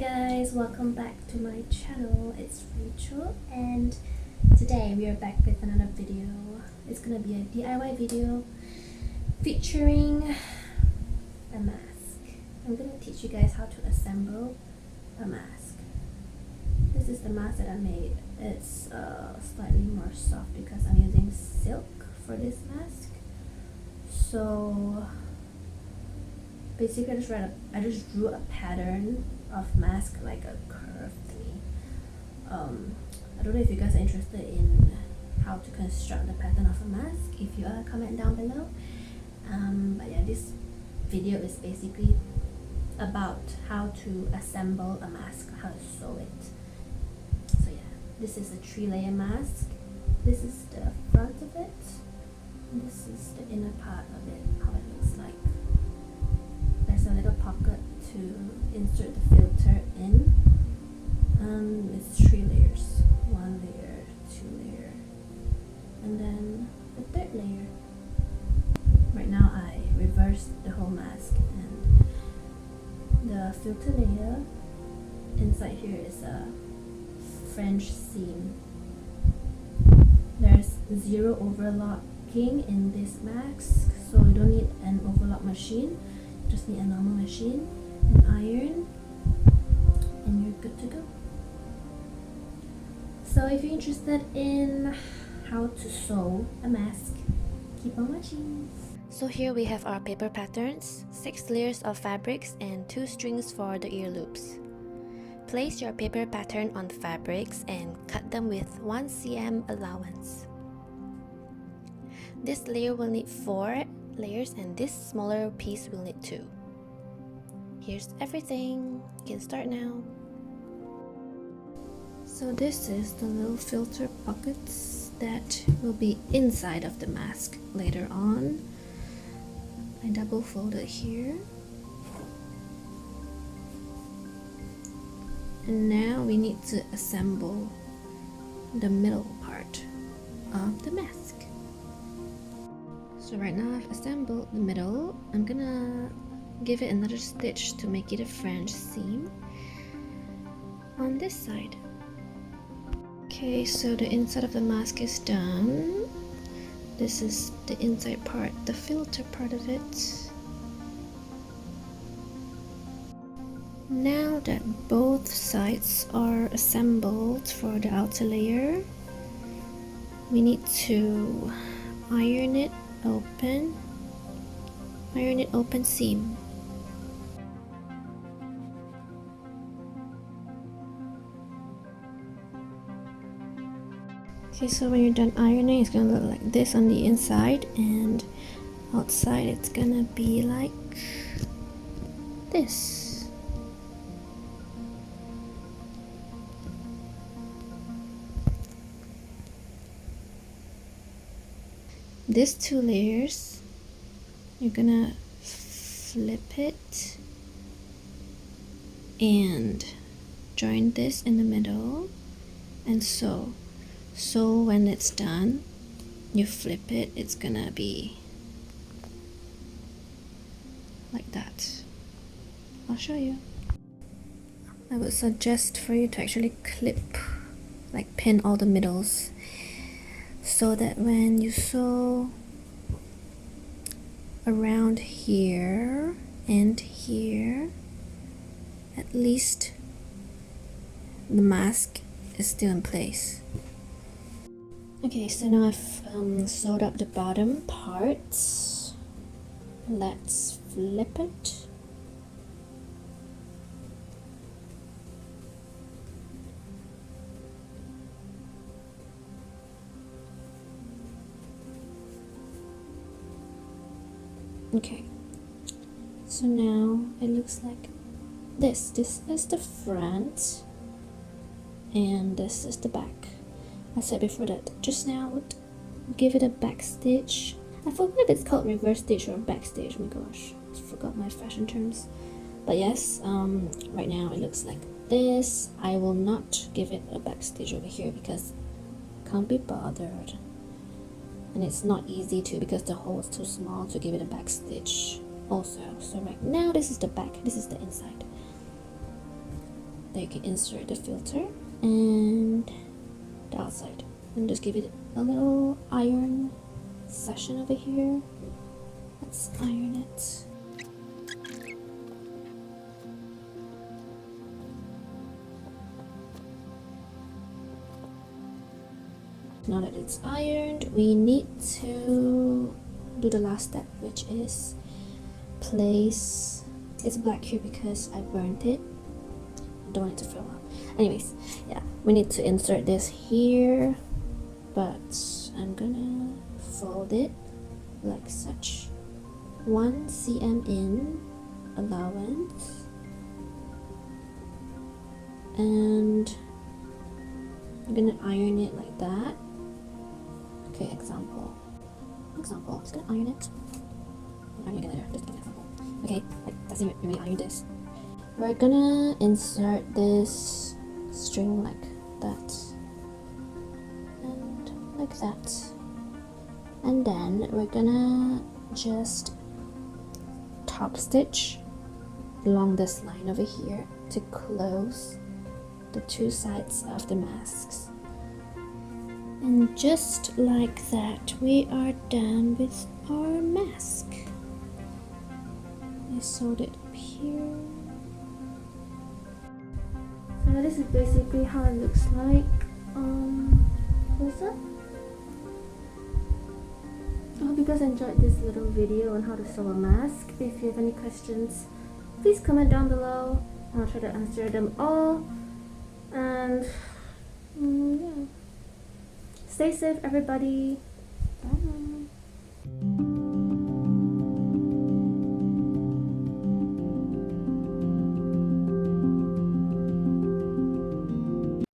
guys, welcome back to my channel. It's Rachel and today we are back with another video. It's gonna be a DIY video featuring a mask. I'm gonna teach you guys how to assemble a mask. This is the mask that I made. It's slightly more soft because I'm using silk for this mask. So basically I just drew a pattern of mask, like a curve thingy. I don't know if you guys are interested in how to construct the pattern of a mask. If you are, comment down below. But yeah, this video is basically about how to assemble a mask, how to sew it. So yeah, this is a 3-layer mask. This is the front of it. And this is the inner part of it, how it looks like. There's a little pocket to insert the filter in. It's 3 layers. 1 layer, 2 layer, and then the 3rd layer. Right now I reversed the whole mask, and the filter layer inside here is a French seam. There's 0 overlocking in this mask, so you don't need an overlock machine. Just need a normal machine, an iron, and you're good to go. So if you're interested in how to sew a mask, keep on watching. So here we have our paper patterns, 6 layers of fabrics and 2 strings for the ear loops. Place your paper pattern on the fabrics and cut them with 1 cm allowance. This layer will need 4 layers and this smaller piece will need 2. Here's everything. You can start now. So this is the little filter pockets that will be inside of the mask later on. I double fold it here. And now we need to assemble the middle part of the mask. So right now I've assembled the middle. I'm gonna give it another stitch to make it a French seam on this side. Okay, so the inside of the mask is done. This is the inside part, the filter part of it. Now that both sides are assembled for the outer layer, we need to iron it open seam. Okay, so when you're done ironing, it's gonna look like this on the inside, and outside it's gonna be like this. These 2 layers, you're gonna flip it and join this in the middle and sew. So when it's done, you flip it, it's gonna be like that. I'll show you. I would suggest for you to actually clip, like pin all the middles, so that when you sew around here and here, at least the mask is still in place. Okay, so now I've sewed up the bottom parts. Let's flip it. Okay, so now it looks like this. This is the front and this is the back. I said before that just now, give it a back stitch. I forgot if it's called reverse stitch or back stitch. Oh my gosh, I forgot my fashion terms. But yes, right now it looks like this. I will not give it a back stitch over here because I can't be bothered. And it's not easy to, because the hole is too small to give it a back stitch also. So right now this is the back, this is the inside. Then you can insert the filter and the outside, and just give it a little iron section over here. Let's iron it. Now that it's ironed, we need to do the last step, which is place. It's black here because I burnt it. I don't want it to fill up. Anyways, yeah, we need to insert this here, but I'm gonna fold it like such. 1 cm in allowance, and I'm gonna iron it like that. Okay, example. I'm just gonna iron it. I'm ironing it there, just an example. Okay, like that's it. When we iron this, we're gonna insert this string like that, and like that, and then we're gonna just top stitch along this line over here to close the two sides of the masks. And just like that, we are done with our mask. I sewed it up here. So this is basically how it looks like. What's up? I hope you guys enjoyed this little video on how to sew a mask. If you have any questions, please comment down below. I'll try to answer them all. And yeah. Stay safe, everybody. Bye.